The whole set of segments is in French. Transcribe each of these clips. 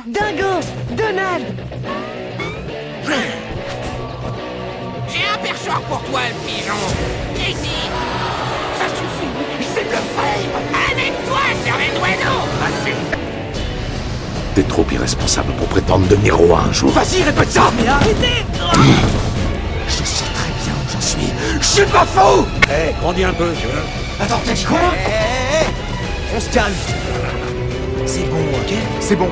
Dingo! Donald! J'ai un perchoir pour toi, le pigeon. Ici. Ça suffit. C'est le frère. Avec toi, cervelle d'oiseau. Assez. T'es trop irresponsable pour prétendre devenir roi un jour. Vas-y, répète ça. Mais arrêtez. Je sais très bien où j'en suis. Je suis pas fou. Hé, grandis un peu, tu veux. Attends, t'as dit quoi? On se calme. C'est bon, ok? C'est bon.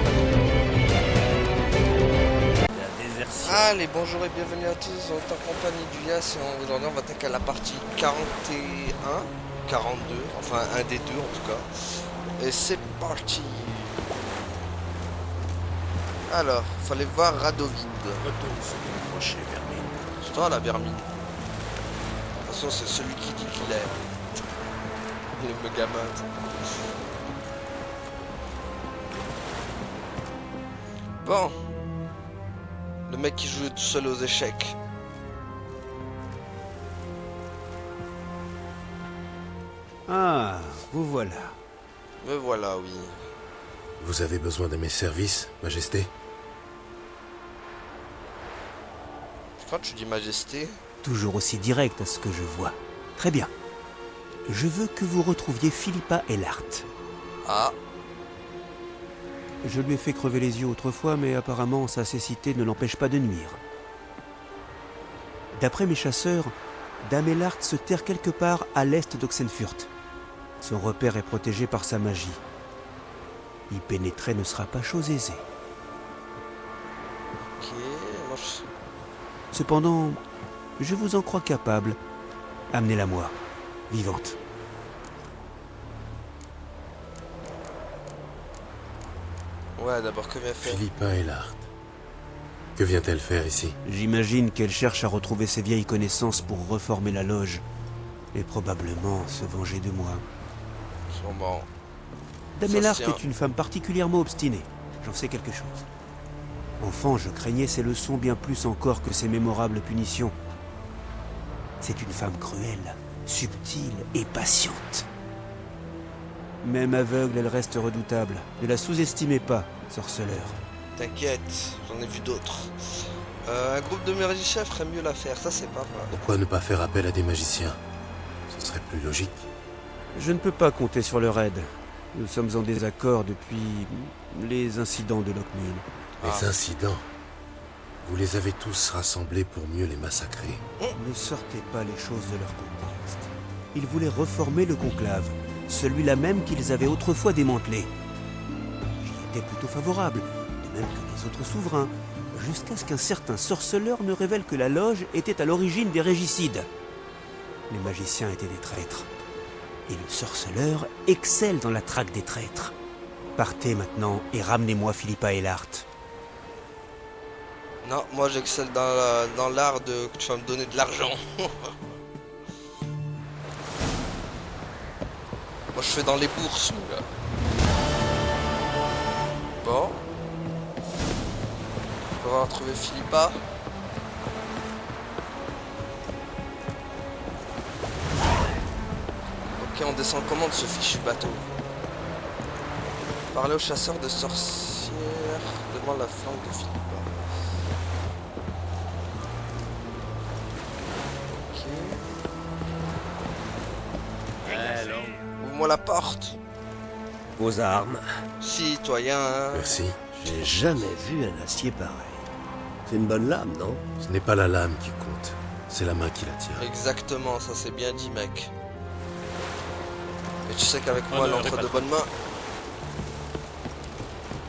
Allez, bonjour et bienvenue à tous, on est en compagnie du Yas et aujourd'hui on va attaquer la partie 41, 42, enfin un des deux en tout cas. Et c'est parti. Alors, fallait voir Radovid. Retourne se décrocher, Vermine. C'est toi la Vermine. De toute façon c'est celui qui dit qu'il est. Le gamin. Bon. Le mec qui joue tout seul aux échecs. Ah, vous voilà. Me voilà, oui. Vous avez besoin de mes services, Majesté? Quand tu dis majesté, Toujours aussi direct à ce que je vois. Très bien. Je veux que vous retrouviez Philippa Eilhart. ah, Je lui ai fait crever les yeux autrefois, mais apparemment sa cécité ne l'empêche pas de nuire. D'après mes chasseurs, Dame Eilhart se terre quelque part à l'est d'Oxenfurt. Son repère est protégé par sa magie. Y pénétrer ne sera pas chose aisée. ok, moi je... Cependant, je vous en crois capable. Amenez-la moi, vivante. Ouais, d'abord que vient faire. Philippa Eilhart. Que vient-elle faire ici? J'imagine qu'elle cherche à retrouver ses vieilles connaissances pour reformer la loge. Et probablement se venger de moi. Sûrement. Dame Ça Eilhart se tient. est une femme particulièrement obstinée. J'en sais quelque chose. Enfant, je craignais ses leçons bien plus encore que ses mémorables punitions. C'est une femme cruelle, subtile et patiente. Même aveugle, elle reste redoutable. Ne la sous-estimez pas, sorceleur. T'inquiète, j'en ai vu d'autres. Un groupe de magiciens ferait mieux l'affaire, ça c'est pas mal. Pourquoi ne pas faire appel à des magiciens? Ce serait plus logique. Je ne peux pas compter sur le raid. Nous sommes en désaccord depuis les incidents de Lockmuir. Les incidents. Vous les avez tous rassemblés pour mieux les massacrer. Ne sortez pas les choses de leur contexte. Ils voulaient reformer le conclave, celui-là même qu'ils avaient autrefois démantelé. J'y étais plutôt favorable, de même que les autres souverains, jusqu'à ce qu'un certain sorceleur ne révèle que la loge était à l'origine des régicides. Les magiciens étaient des traîtres. Et le sorceleur excelle dans la traque des traîtres. Partez maintenant et ramenez-moi Philippa Eilhart. Non, moi j'excelle dans l'art de que tu vas me donner de l'argent. Moi je fais dans les bourses, mon gars. Bon. On va retrouver Philippa. Ok, on descend comment de ce fichu bateau? Parler au chasseur de sorcières devant la flanque de Philippa. Ok. Ouvre-moi la porte. Vos armes. Citoyen. Hein. Merci. J'ai jamais vu un acier pareil. C'est une bonne lame, non? Ce n'est pas la lame qui compte. C'est la main qui la tire. Exactement, ça c'est bien dit, mec. Et tu sais qu'avec moi, non, elle entre de bonnes mains.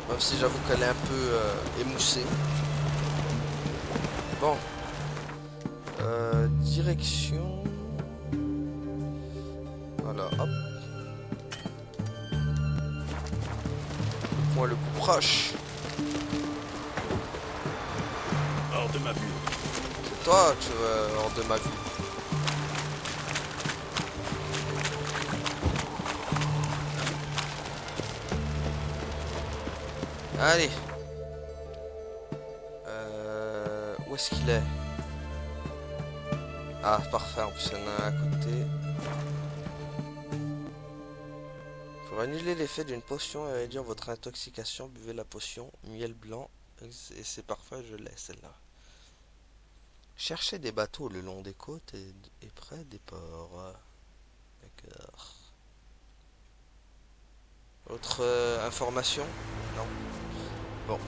Même si j'avoue qu'elle est un peu émoussée. Bon. Direction. Voilà, hop. Point le plus proche. Hors de ma vue. C'est toi, tu veux hors de ma vue. Allez. Où est-ce qu'il est? Ah, parfait. En plus, il y en a un à côté. Pour annuler l'effet d'une potion et réduire votre intoxication, buvez la potion miel blanc. Et c'est parfait, je l'ai celle-là. Cherchez des bateaux le long des côtes et près des ports. D'accord. Autre information? Non. Bon.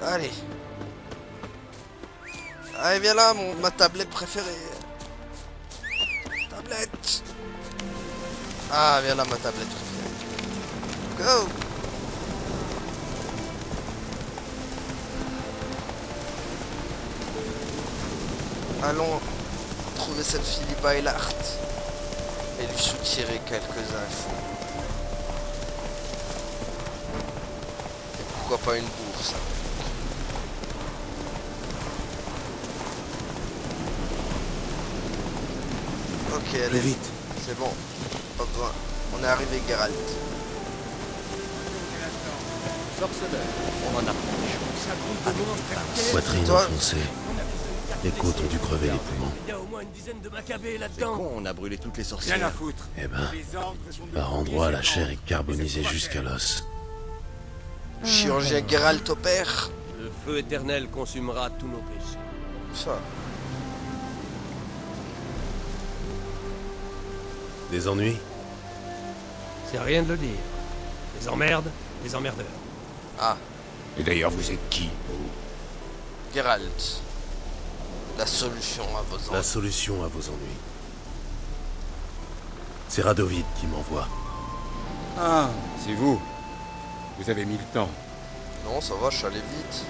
Allez. Allez, viens là, ma tablette préférée. Tablette. Ah, viens là, ma tablette préférée. Go. Allons trouver cette Philippa Eilhart et lui soutirer quelques infos. Et pourquoi pas une bourse? Ok, Plus allez, vite. c'est bon, pas besoin. On est arrivé, Geralt. Sorceleur. On en apprend des choses. Ça compte de monstres. Poitrine Toi- enfoncée. Les côtes ont dû crever les poumons. Il y a au moins une dizaine de macabées C'est là-dedans. con, on a brûlé toutes les Rien à sorcières. foutre. Eh ben, Les ordres sont par endroits, la chair est carbonisée jusqu'à l'os. Chirurgien Geralt opère. Le feu éternel consumera tous nos péchés. Ça. Des ennuis? C'est rien de le dire. Les emmerdes, les emmerdeurs. Ah, Et d'ailleurs, vous êtes qui, vous? Geralt. La solution à vos La ennuis. solution à vos ennuis. C'est Radovid qui m'envoie. Ah, c'est vous. Vous avez mis le temps. Non, ça va, je suis allé vite.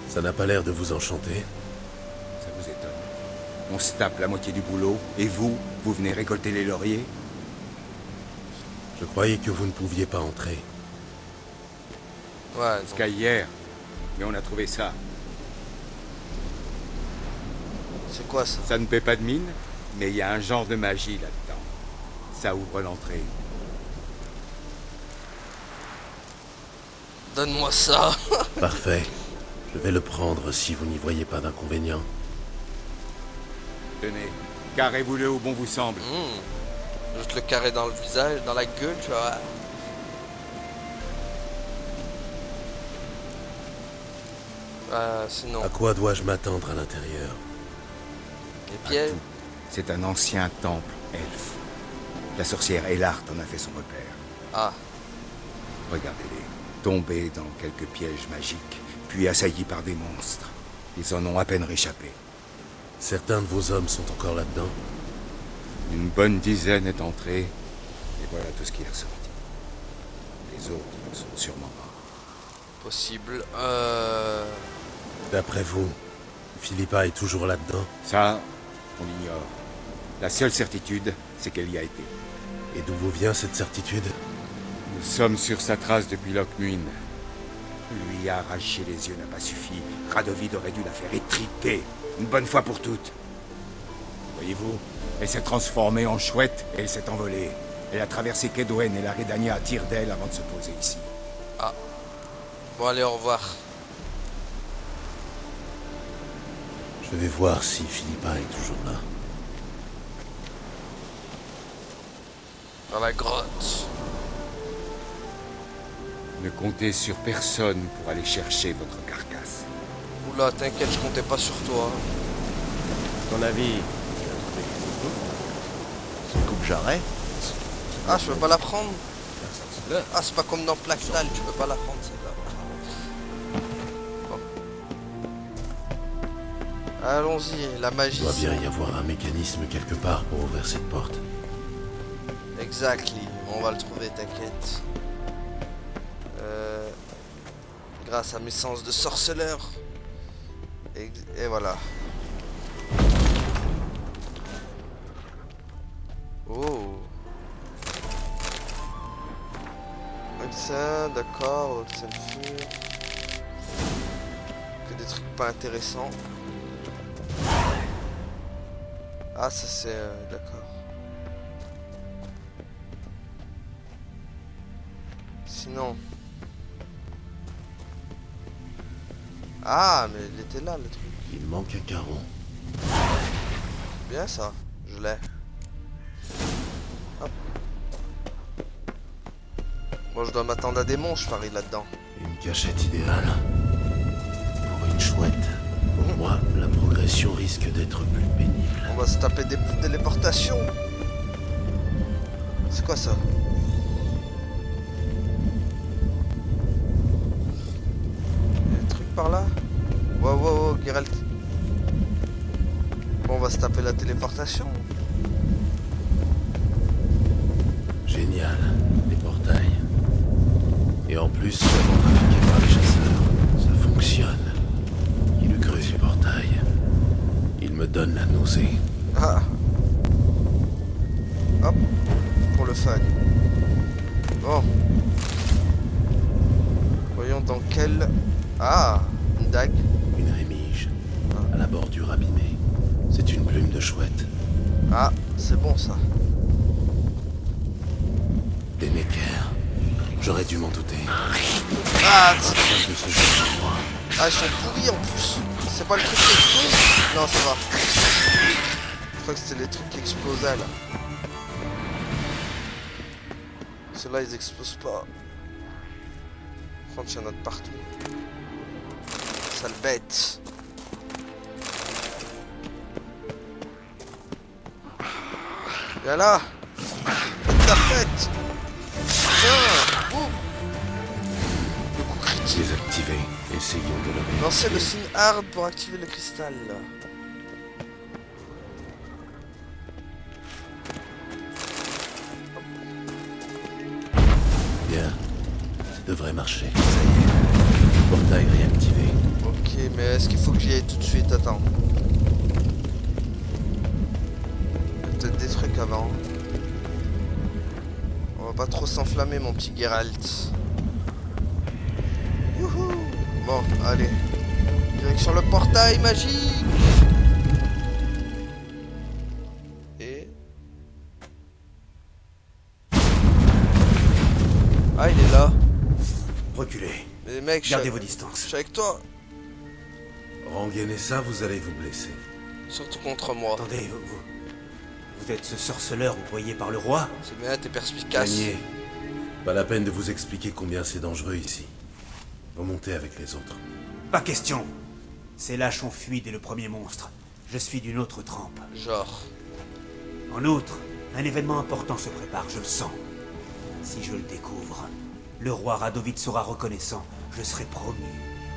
Ça n'a pas l'air de vous enchanter. Ça vous étonne. On se tape la moitié du boulot, et vous venez récolter les lauriers? Je croyais que vous ne pouviez pas entrer. Ouais, Jusqu'à hier. Mais on a trouvé ça. c'est quoi ça? Ça ne paie pas de mine, mais il y a un genre de magie là-dedans. Ça ouvre l'entrée. Donne-moi ça. Parfait. Je vais le prendre si vous n'y voyez pas d'inconvénient. Tenez, carrez-vous-le où bon vous semble. Juste le carré dans le visage, dans la gueule, tu vois. Sinon, À quoi dois-je m'attendre à l'intérieur? les pieds. C'est un ancien temple elfe. La sorcière Eilhart en a fait son repère. Ah, Regardez-les, tombés dans quelques pièges magiques, puis assaillis par des monstres. Ils en ont à peine réchappé. Certains de vos hommes sont encore là-dedans. Une bonne dizaine est entrée, et voilà tout ce qui est ressorti. Les autres sont sûrement morts. possible. D'après vous, Philippa est toujours là-dedans? Ça, on l'ignore. La seule certitude, c'est qu'elle y a été. Et d'où vous vient cette certitude? Nous sommes sur sa trace depuis Lockmuin. Lui arracher les yeux n'a pas suffi. Radovid aurait dû la faire étriper, une bonne fois pour toutes. Voyez-vous, elle s'est transformée en chouette et elle s'est envolée. Elle a traversé Kedwen et la Redania à tire d'aile avant de se poser ici. Bon, allez, au revoir. Je vais voir si Philippa est toujours là. Dans la grotte. Ne comptez sur personne pour aller chercher votre carcasse. Oula, t'inquiète, je comptais pas sur toi. À ton avis, tu as trouvé quelque chose? C'est une coupe jarret. Ah, je peux pas la prendre. Un sorceleur. Ah, c'est pas comme dans Plactal, tu peux pas la prendre celle-là. Bon. Allons-y, la magie. Il doit bien y avoir un mécanisme quelque part pour ouvrir cette porte. Exactly, on va le trouver, t'inquiète. Grâce à mes sens de sorceleur. Et voilà. Oh. Ça, d'accord, ça me fait. Que des trucs pas intéressants. Ah, ça c'est. D'accord. Sinon. Ah, mais il était là le truc. Il manque un carreau. Bien ça, je l'ai. Hop. Bon, je dois m'attendre à des monstres, je parie, là-dedans. Une cachette idéale. Pour une chouette. Pour moi, la progression risque d'être plus pénible. On va se taper des téléportations. C'est quoi ça? Il y a des trucs par là? Wow, wow, wow, Geralt. Bon, on va se taper la téléportation. Génial, les portails. Et en plus, seulement trafiqué par les chasseurs. Ça fonctionne. Qui le creux ces portails? Il me donne la nausée. Ah. Hop. Pour le fun. Bon. Voyons dans quel... Ah, une dague. Une rémige. À la bordure abîmée. C'est une plume de chouette. Ah, c'est bon ça. Des néckers. J'aurais dû m'en douter. Ah, Un de ce genre de moi. ah, ils sont pourris en plus. C'est pas le truc qui explose? Non, ça va. Je crois que c'était les trucs qui explosaient là. Ceux-là, ils explosent pas. Par contre, il y en a de partout. Sale bête. Viens là. Ta fête. Tiens. Boum. Le coup critique. Désactivé. Essayons de le réactiver. Lancez le signe hard pour activer le cristal. Bien. Ça devrait marcher. Ça y est. Portail réactivé. Ok, mais est-ce qu'il faut que j'y aille tout de suite? Attends. Il y a peut-être des trucs avant. On va pas trop s'enflammer, mon petit Geralt. Youhou! Bon, allez. Direction le portail magique! Et... Ah, il est là. Reculez. Mais mec, Gardez je vos distances. suis avec toi. Rengainez ça, vous allez vous blesser. Surtout contre moi. Attendez, vous êtes ce sorceleur envoyé par le roi? C'est bien, t'es perspicace. Gagnez. Pas la peine de vous expliquer combien c'est dangereux ici. Remontez avec les autres. Pas question. Ces lâches ont fui dès le premier monstre. Je suis d'une autre trempe. Genre. En outre, un événement important se prépare, je le sens. Si je le découvre, le roi Radovid sera reconnaissant. Je serai promu.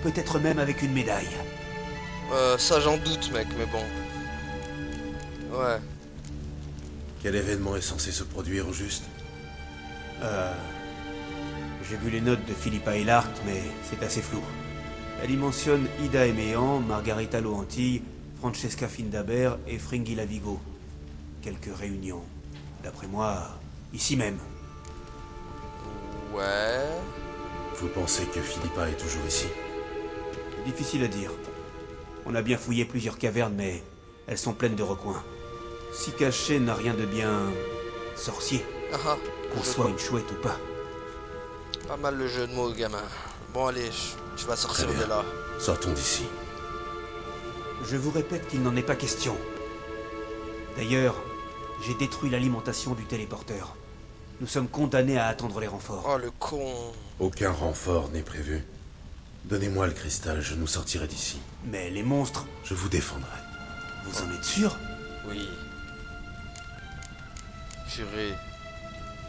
Peut-être même avec une médaille. Ça j'en doute, mec, mais bon. Ouais. Quel événement est censé se produire au juste? J'ai vu les notes de Philippa Eilhart, mais c'est assez flou. Elle y mentionne Ida Eméan, Margarita Loanti, Francesca Findaber et Fringilla Vigo. Quelques réunions. D'après moi, ici même. Ouais. Vous pensez que Philippa est toujours ici? Difficile à dire. On a bien fouillé plusieurs cavernes, mais elles sont pleines de recoins. Si caché n'a rien de bien... sorcier. Ah ah. Qu'on soit une chouette ou pas. Pas mal le jeu de mots, gamin. Bon, allez, tu vas sortir Très bien. de là. Sortons d'ici. Je vous répète qu'il n'en est pas question. D'ailleurs, j'ai détruit l'alimentation du téléporteur. Nous sommes condamnés à attendre les renforts. Oh, le con. Aucun renfort n'est prévu. Donnez-moi le cristal, je nous sortirai d'ici. Mais les monstres, Je vous défendrai. vous en êtes sûr? Oui. Purée.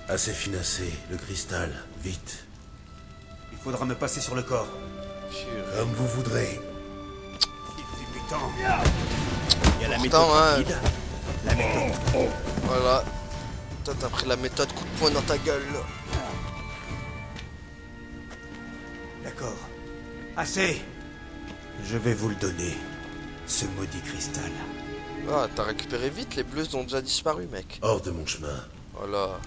Assez finassé, le cristal, vite. Il faudra me passer sur le corps. Purée. Comme vous voudrez. Putain. Il y a la méthode Pourtant, hein. rapide. La méthode. Voilà. Toi, t'as pris la méthode coup de poing dans ta gueule. D'accord. Assez. Je vais vous le donner. Ce maudit cristal. Ah, t'as récupéré vite, les bleus ont déjà disparu, mec. Hors de mon chemin. Voilà.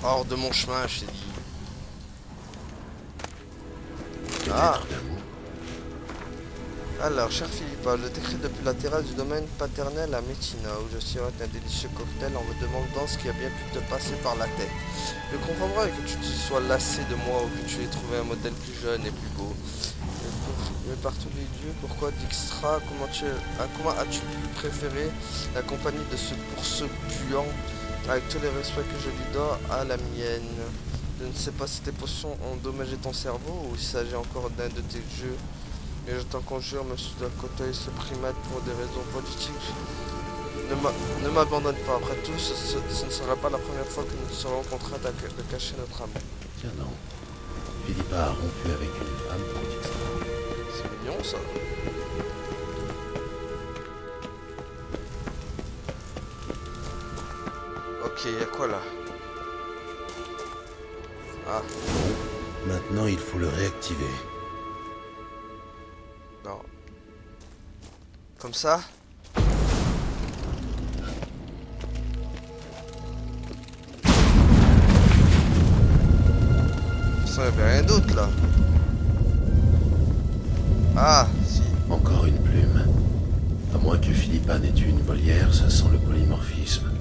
Hors de mon chemin, je t'ai dit. Ah. Peut-être d'amour. Alors, cher Philippa, je t'écris depuis la terrasse du domaine paternel à Messina, où je sirote un délicieux cocktail en me demandant ce qui a bien pu te passer par la tête. Je comprendrai que tu te sois lassé de moi ou que tu aies trouvé un modèle plus jeune et plus beau. Mais par tous les dieux, pourquoi Dijkstra, comment as-tu pu préférer la compagnie de ce puant Avec tous les respects que je lui dois à la mienne. Je ne sais pas si tes potions ont endommagé ton cerveau ou s'il s'agit encore d'un de tes jeux. Mais je t'en conjure, monsieur de Côté, ce primate pour des raisons politiques. Ne m'abandonne pas. Après tout, ce ne sera pas la première fois que nous serons contraints de cacher notre amour. Tiens non. Philippa a rompu avec une femme pour dire ça. C'est mignon ça. Ok, y'a quoi là? Ah, Maintenant, il faut le réactiver. non. Comme ça? Ça, y'avait rien d'autre là. Ah, si. Encore une plume. À moins que Philippa n'ait eu une volière, ça sent le polymorphisme.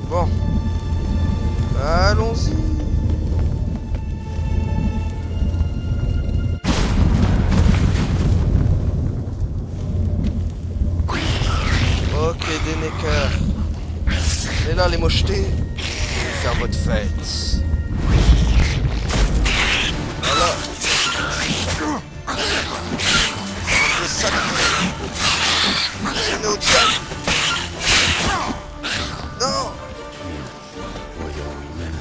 Bon. Allons-y. Ok, Denneker. Et là, les mochetés. Faire votre fête. Voilà. Le sac. C'est notre sac. Non. Voyons où il mène.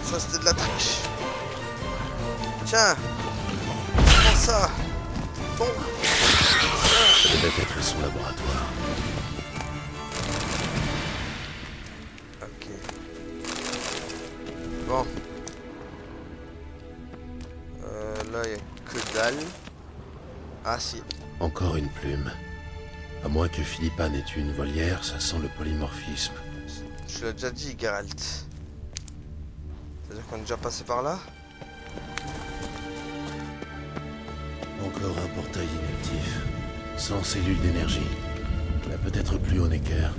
Ça c'était de la triche. Tiens. Prends ça. Bon. Ça devait être son laboratoire. Ok. Bon. Là il n'y a que dalle. Ah si. Encore une plume. À moins que Philippa n'ait eu une volière, ça sent le polymorphisme. Je l'ai déjà dit, Geralt. C'est-à-dire qu'on est déjà passé par là? Encore un portail inactif. Sans cellule d'énergie. Là, peut-être plus au Necker.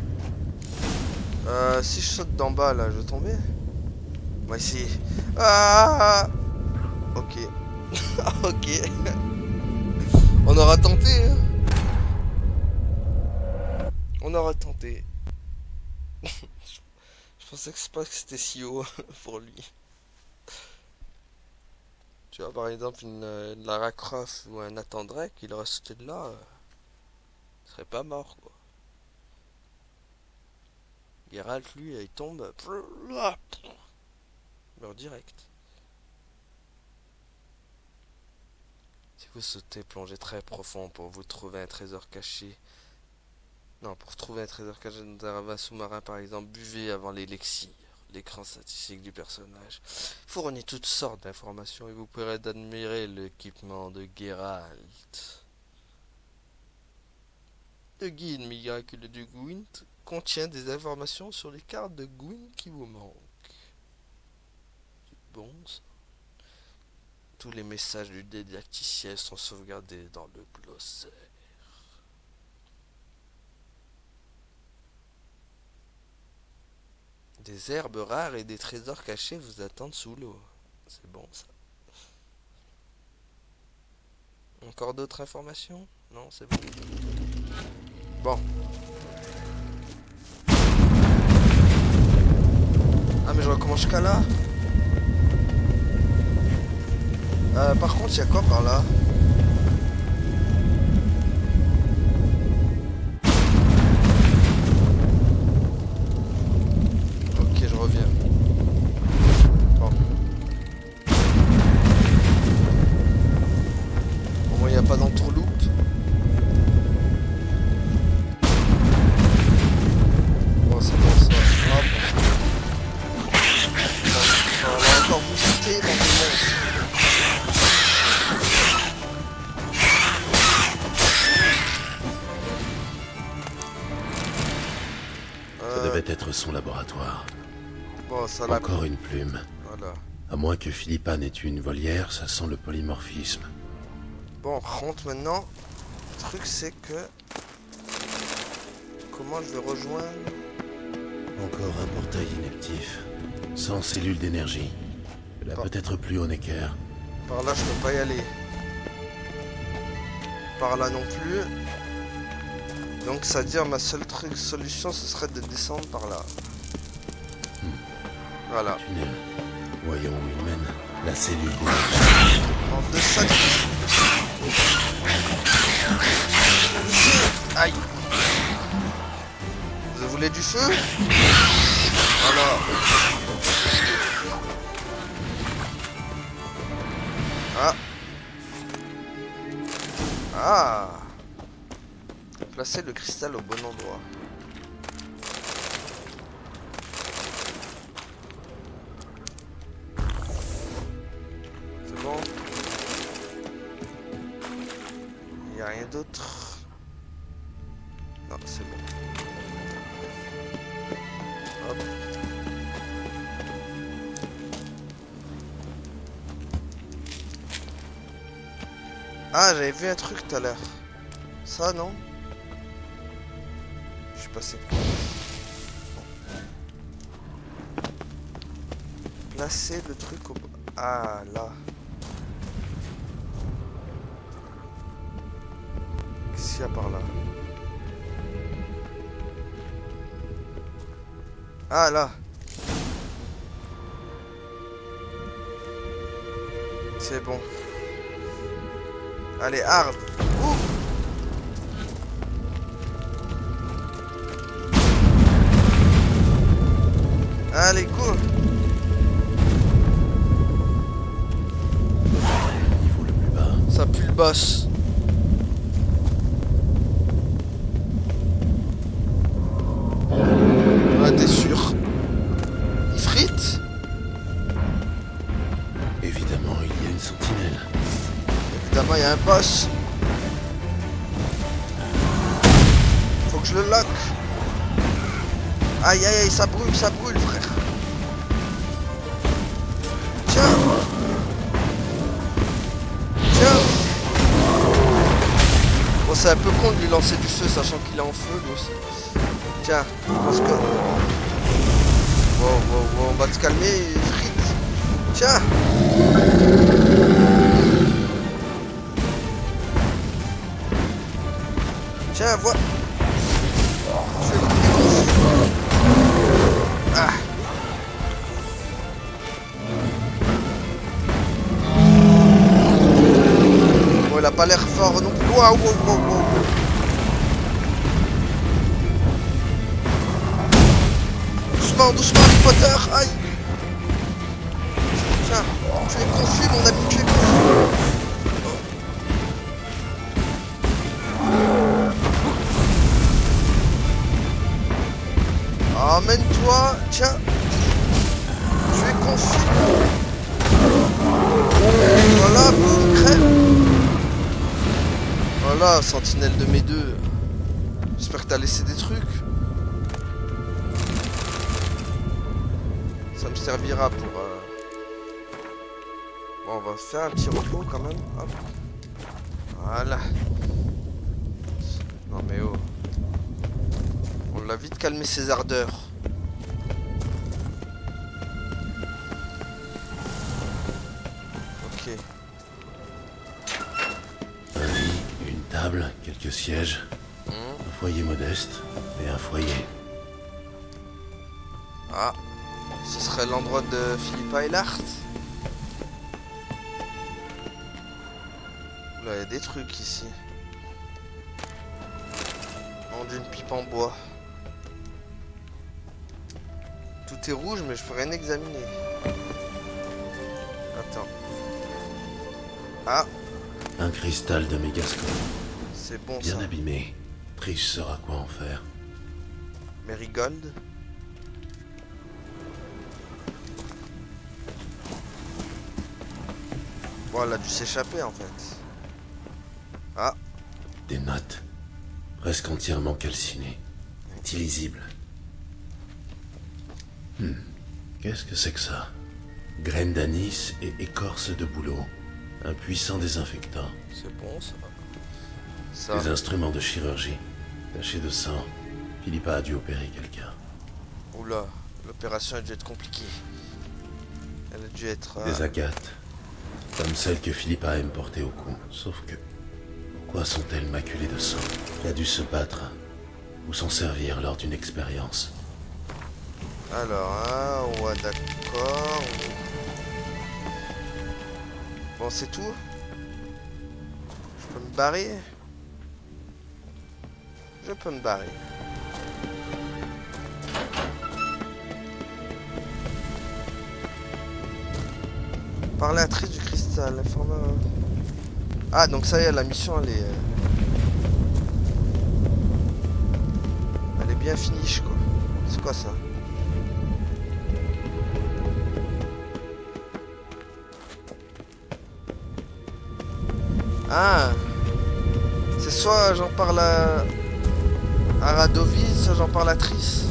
Si je saute d'en bas là, je vais tomber? Moi ici. Ah. Ok. Ok. On aura tenté, hein. On aura tenté. Je pensais que c'est pas que c'était si haut pour lui. Tu vois, par exemple, une Lara Croft ou un Nathan Drake, il aurait sauté de là, il serait pas mort, quoi. Geralt, lui, il tombe, meurt direct. Si vous sautez, plongez très profond pour vous trouver un trésor caché. Non, pour trouver un trésor caché dans un ravin sous-marin, par exemple, buvez avant l'élixir. L'écran statistique du personnage fournit toutes sortes d'informations et vous pourrez admirer l'équipement de Geralt. Le guide miraculeux du Gwent contient des informations sur les cartes de Gwent qui vous manquent. C'est bon ça. Tous les messages du didacticiel sont sauvegardés dans le glossaire. Des herbes rares et des trésors cachés vous attendent sous l'eau. C'est bon ça. Encore d'autres informations? Non, c'est bon. Bon. Ah mais je recommence jusqu'à là. Par contre, il y a quoi par là? Ok, je reviens. Bon. Au moins, il n'y a pas d'entourloupe. Bon, c'est bon ça. Hop. Bon, on va encore booster dans le monstre. Ça devait être son laboratoire. Bon, ça l'a... Encore une plume. Voilà. À moins que Philippa n'ait eu une volière, ça sent le polymorphisme. Bon, par contre, maintenant, le truc c'est que... Comment je vais rejoindre... Encore un portail inactif. Sans cellule d'énergie. Là, peut-être plus au Necker. Par là, je peux pas y aller. Par là non plus. Donc ça veut dire ma seule solution ce serait de descendre par là. Voilà. Tunnel. Voyons où il mène. La cellule. En deçà du... Aïe. Vous voulez du feu? Voilà. Ah. Ah. Placez le cristal au bon endroit. C'est bon. Il n'y a rien d'autre. Non, c'est bon. Hop. Ah, j'avais vu un truc tout à l'heure. Ça, non? Je suis passé. Placer le truc au... Ah, là. Qu'est-ce qu'il y a par là? Ah, là. C'est bon. Allez, hard. Ouh. Allez, go. Niveau le plus bas. Ça pue le boss. Ah, t'es sûr? Il frite? Évidemment, il y a une sentinelle. Évidemment, il y a un boss. Faut que je le lock. Aïe, aïe, aïe, ça brûle, frère. Tiens. Tiens. Bon, c'est un peu con de lui lancer du feu, sachant qu'il est en feu, lui aussi. Tiens, parce que... Wow, on va se calmer, frite. Tiens. Tiens, vois. Je vais le défoncer. Ah. Bon, il a pas l'air fort non plus. Wow. Doucement, Harry Potter. Aïe. Tiens, tu es confus, mon ami, tu es confus. Emmène-toi, tiens. Tu es confus. Voilà, boum, crème. Voilà, sentinelle de mes deux. J'espère que t'as laissé des trucs. Ça me servira pour... Bon, on va faire un petit repos quand même. Hop. Voilà. Non mais oh. On l'a vite calmé ses ardeurs. Ok. Un lit, une table, quelques sièges. Un foyer modeste et un foyer. Ah. Ce serait l'endroit de Philippa Eilhart. Là, il y a des trucs ici. D'une pipe en bois. Tout est rouge, mais je peux rien examiner. Attends. Ah. Un cristal de mégascope. C'est bon, bien ça. abîmé. Trish saura quoi en faire. Marigold. Bon, elle a dû s'échapper en fait. Ah. Des notes. Presque entièrement calcinées. Illisibles. Qu'est-ce que c'est que ça? Graines d'anis et écorce de bouleau. Un puissant désinfectant. C'est bon ça. Des instruments de chirurgie. Tachés de sang. Philippa a dû opérer quelqu'un. Oula, l'opération a dû être compliquée. Elle a dû être... Des agates. Comme celles que Philippa aime porter au cou. Sauf que... Pourquoi sont-elles maculées de sang? Il a dû se battre. ou s'en servir lors d'une expérience. Alors, hein, ouais, d'accord. Bon, c'est tout. Je peux me barrer. Je peux me barrer. Parlatrice du cristal. Ah, donc ça y est, la mission, elle est bien finie, quoi. C'est quoi ça? Ah, c'est soit j'en parle à Radovid, soit j'en parle à Triss.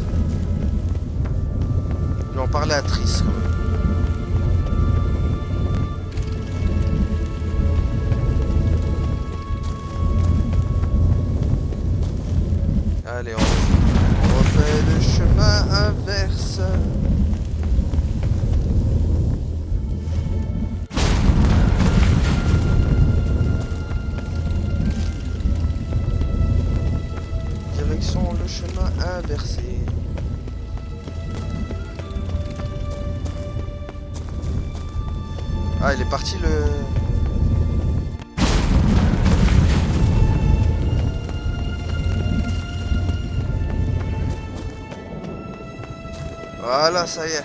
Je vais en parler à Triss, quoi. Allez, on refait le chemin inverse. Direction le chemin inversé. Ah, il est parti le... Voilà, ça y est.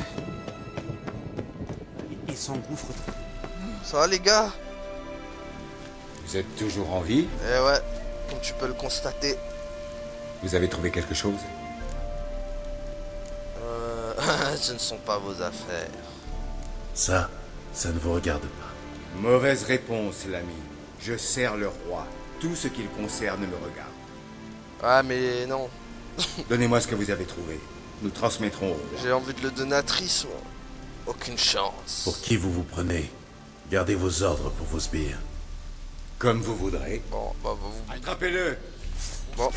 Il s'engouffre. Ça va, les gars? Vous êtes toujours en vie? Eh ouais, comme tu peux le constater. Vous avez trouvé quelque chose? Ce ne sont pas vos affaires. Ça ne vous regarde pas. Mauvaise réponse, l'ami. Je sers le roi. Tout ce qui le concerne me regarde. Ah, mais non. Donnez-moi ce que vous avez trouvé. Nous transmettrons au roi. J'ai envie de le donner à Triss, moi. Aucune chance. Pour qui vous vous prenez? Gardez vos ordres pour vos sbires. Comme vous voudrez. Bon, bah, vous... Attrapez-le! Bon.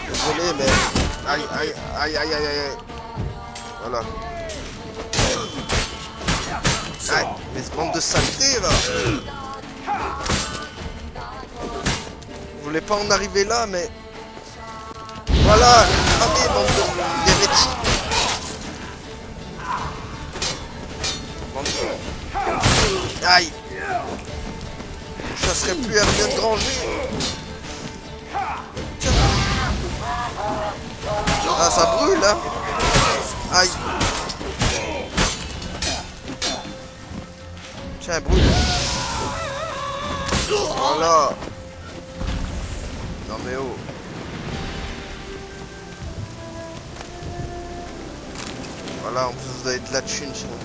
Désolé, mais... Aïe, aïe, aïe, aïe, aïe, aïe. Voilà. Aïe, mais ce bande de saleté, là. Vous voulez pas en arriver là, mais... Voilà. Allez, bande d'hérétiques. Bande de... Aïe. Je chasserai plus Hermione Granger. Ah, ça brûle, hein. Aïe. Tiens, brûle. Voilà. Non mais oh. Voilà, en plus vous avez de la thune sur vous.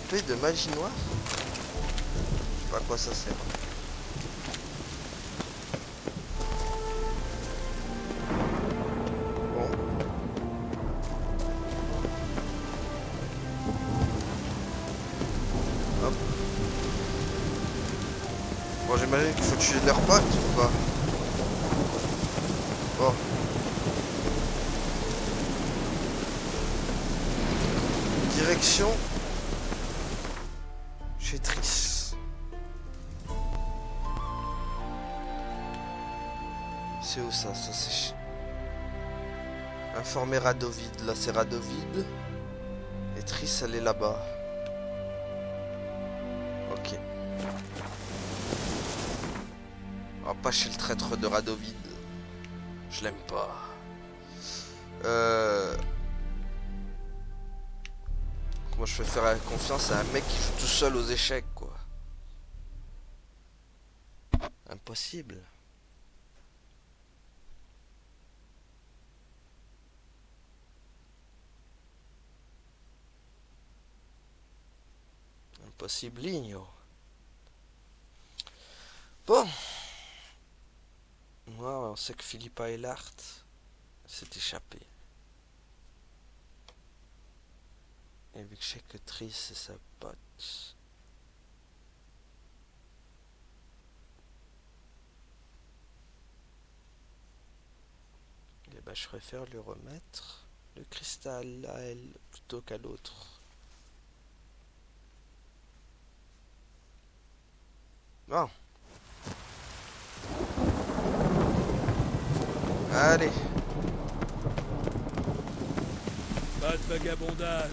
Poupée de magie noire. Je sais pas à quoi ça sert. Bon, j'imagine qu'il faut tuer leurs potes ou pas? Bon. Direction chez Triss. C'est où ça? Ça c'est... Informer Radovid. Là c'est Radovid. Et Triss elle est là-bas. Ok. Oh, pas chez le traître de Radovid. Je l'aime pas. Comment je peux faire confiance à un mec qui joue tout seul aux échecs, quoi? Impossible. Impossible, ligno. Bon. Ouais, on sait que Philippa Eilhart s'est échappé. Et vu que je sais que Triss c'est sa pote. Et bah je préfère lui remettre le cristal à elle plutôt qu'à l'autre. Bon. Allez. Pas de vagabondage.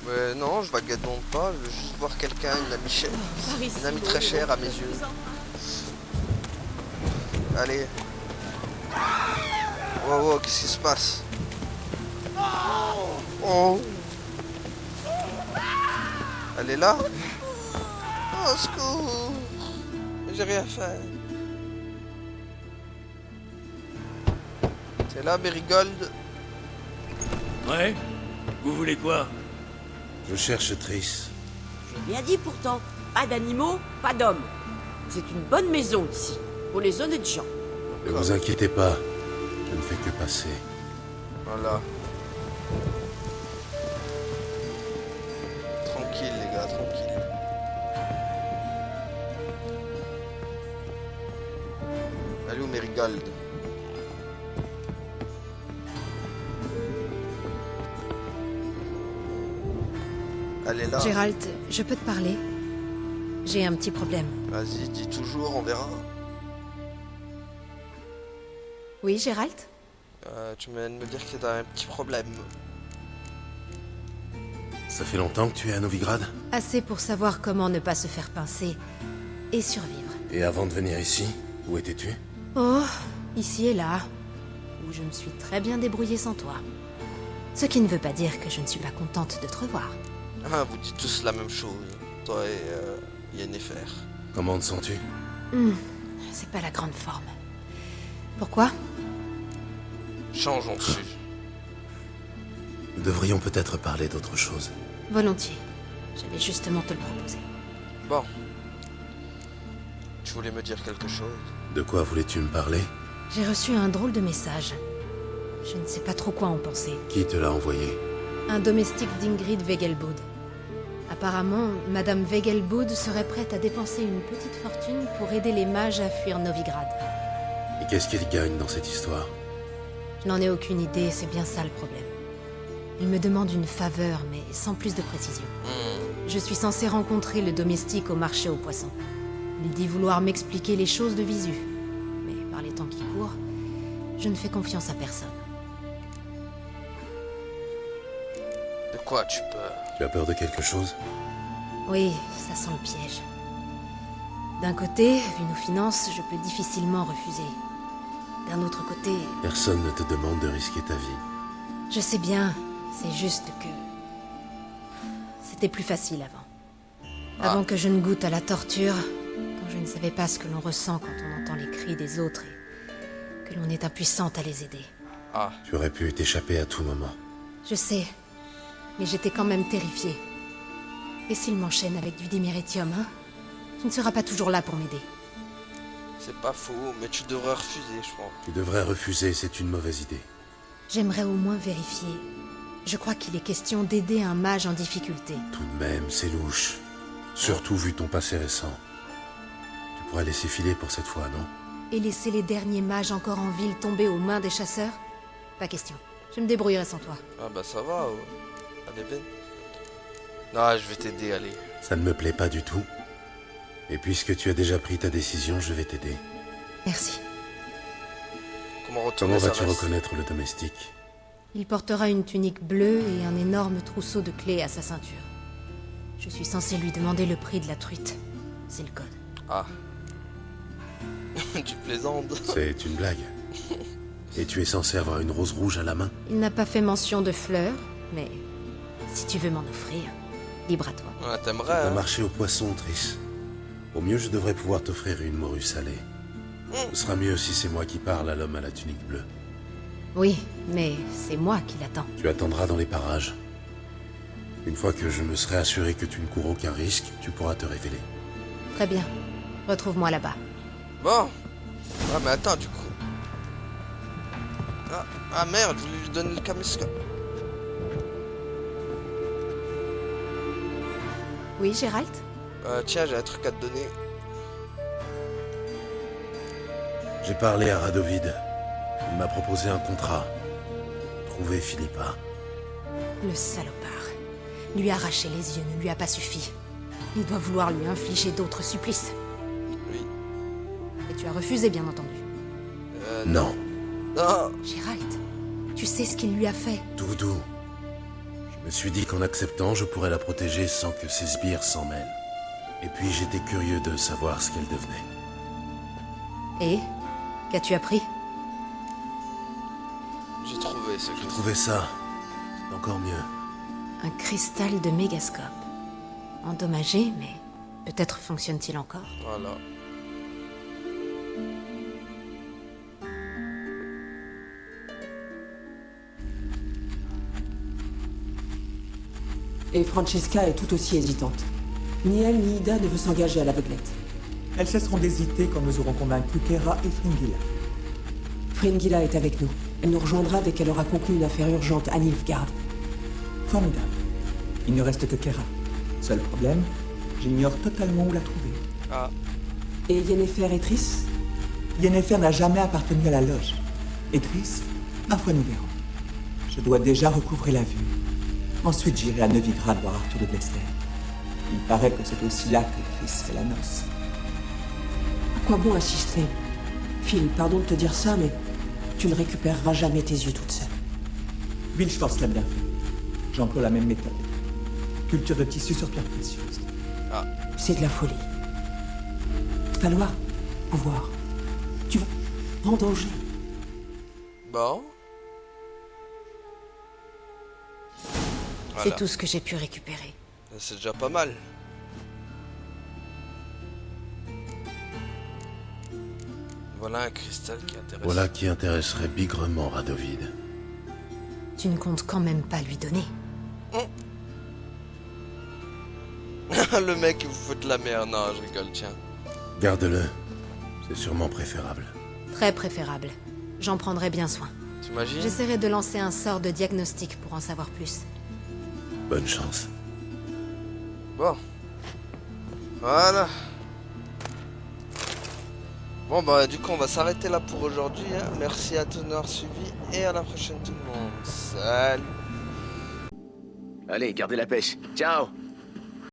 Mais non, je vagabonde pas, je veux juste voir quelqu'un, une amie très chère à mes yeux. Allez. Wow, wow, qu'est-ce qui se passe? Oh. Elle est là? Oh, secours! J'ai rien fait. T'es là, Merigold? Ouais? Vous voulez quoi? Je cherche Triss. J'ai bien dit pourtant, pas d'animaux, pas d'hommes. C'est une bonne maison ici, pour les honnêtes gens. Ne vous inquiétez pas, je ne fais que passer. Voilà. Tranquille, les gars, tranquille. Allez où Merigold? Elle est là. Gérald, je peux te parler? J'ai un petit problème. Vas-y, dis toujours, on verra. Oui, Gérald? Tu viens de me dire que t'as un petit problème. Ça fait longtemps que tu es à Novigrad? Assez pour savoir comment ne pas se faire pincer et survivre. Et avant de venir ici, où étais-tu? Oh, ici et là, où je me suis très bien débrouillée sans toi. Ce qui ne veut pas dire que je ne suis pas contente de te revoir. Ah, vous dites tous la même chose. Toi et Yennefer. Comment te sens-tu? C'est pas la grande forme. Pourquoi? Changeons de sujet. Nous devrions peut-être parler d'autre chose. Volontiers. J'allais justement te le proposer. Bon. Tu voulais me dire quelque chose? De quoi voulais-tu me parler? J'ai reçu un drôle de message. Je ne sais pas trop quoi en penser. Qui te l'a envoyé? Un domestique d'Ingrid Wegelbud. Apparemment, Madame Wegelbud serait prête à dépenser une petite fortune pour aider les mages à fuir Novigrad. Et qu'est-ce qu'il gagne dans cette histoire? Je n'en ai aucune idée, c'est bien ça le problème. Il me demande une faveur, mais sans plus de précision. Je suis censée rencontrer le domestique au marché aux poissons. Il dit vouloir m'expliquer les choses de visu. Mais par les temps qui courent, je ne fais confiance à personne. De quoi tu peur? Tu as peur de quelque chose? Oui, ça sent le piège. D'un côté, vu nos finances, je peux difficilement refuser. D'un autre côté... Personne ne te demande de risquer ta vie. Je sais bien, c'est juste que... C'était plus facile avant. Avant que je ne goûte à la torture, quand je ne savais pas ce que l'on ressent quand on entend les cris des autres et que l'on est impuissante à les aider. Ah. Tu aurais pu t'échapper à tout moment. Je sais, mais j'étais quand même terrifiée. Et s'il m'enchaîne avec du diméritium, hein? Tu ne seras pas toujours là pour m'aider. C'est pas faux, mais tu devrais refuser, je pense. Tu devrais refuser, c'est une mauvaise idée. J'aimerais au moins vérifier. Je crois qu'il est question d'aider un mage en difficulté. Tout de même, c'est louche. Surtout vu ton passé récent. Tu pourrais laisser filer pour cette fois, non? Et laisser les derniers mages encore en ville tomber aux mains des chasseurs? Pas question. Je me débrouillerai sans toi. Ah bah ça va, allez Ben. Non, je vais t'aider, allez. Ça ne me plaît pas du tout. Et puisque tu as déjà pris ta décision, je vais t'aider. Merci. Comment vas-tu reconnaître le domestique? Il portera une tunique bleue et un énorme trousseau de clés à sa ceinture. Je suis censé lui demander le prix de la truite. C'est le code. Ah. Tu plaisantes. C'est une blague. Et tu es censé avoir une rose rouge à la main? Il n'a pas fait mention de fleurs, mais si tu veux m'en offrir, libre à toi. Ouais, t'aimerais, Tu vas hein. marcher au poisson, Triss. Au mieux, je devrais pouvoir t'offrir une morue salée. Ce sera mieux si c'est moi qui parle à l'homme à la tunique bleue. Oui, mais c'est moi qui l'attends. Tu attendras dans les parages. Une fois que je me serai assuré que tu ne cours aucun risque, tu pourras te révéler. Très bien. Retrouve-moi là-bas. Bon. Ah mais attends, du coup. Ah merde, je voulais lui donner le caméscope. Oui, Gérald? Tiens, j'ai un truc à te donner. J'ai parlé à Radovid. Il m'a proposé un contrat. Trouver Philippa. Le salopard. Lui arracher les yeux ne lui a pas suffi. Il doit vouloir lui infliger d'autres supplices. Oui. Et tu as refusé, bien entendu. Non. Non. Gérald, tu sais ce qu'il lui a fait. Doudou. Je me suis dit qu'en acceptant, je pourrais la protéger sans que ses sbires s'en mêlent. Et puis j'étais curieux de savoir ce qu'elle devenait. Et qu'as-tu appris? J'ai trouvé ce J'ai trouvé ça. C'est encore mieux. Un cristal de mégascope. Endommagé, mais peut-être fonctionne-t-il encore. Voilà. Et Francesca est tout aussi hésitante. Ni elle ni Ida ne veut s'engager à l'aveuglette. Elles cesseront d'hésiter quand nous aurons convaincu Kera et Fringilla. Fringilla est avec nous. Elle nous rejoindra dès qu'elle aura conclu une affaire urgente à Nilfgaard. Formidable. Il ne reste que Kera. Seul problème, j'ignore totalement où la trouver. Ah. Et Yennefer et Triss? Yennefer n'a jamais appartenu à la loge. Et Triss, ma foi nous verrons. Je dois déjà recouvrer la vue. Ensuite j'irai à Novigrad voir Arthur de Blester. Il paraît que c'est aussi là que Triss fait la noce. À quoi bon insister? Phil, pardon de te dire ça, mais tu ne récupéreras jamais tes yeux toute seule. Wildschloss l'a bien fait. J'emploie la même méthode. Culture de tissu sur pierre précieuse. Ah. C'est de la folie. Falloir au revoir. Tu vas en danger. Bon. C'est Voilà. tout ce que j'ai pu récupérer. C'est déjà pas mal. Voilà un cristal qui intéresse. Voilà qui intéresserait bigrement Radovid. Tu ne comptes quand même pas lui donner. Le mec il vous fout de la merde. Non, je rigole, tiens. Garde-le. C'est sûrement préférable. Très préférable. J'en prendrai bien soin. T'imagines? J'essaierai de lancer un sort de diagnostic pour en savoir plus. Bonne chance. Bon. Voilà. Bon bah du coup on va s'arrêter là pour aujourd'hui. Hein. Merci à tous d'avoir suivi et à la prochaine tout le monde. Salut. Allez, gardez la pêche. Ciao.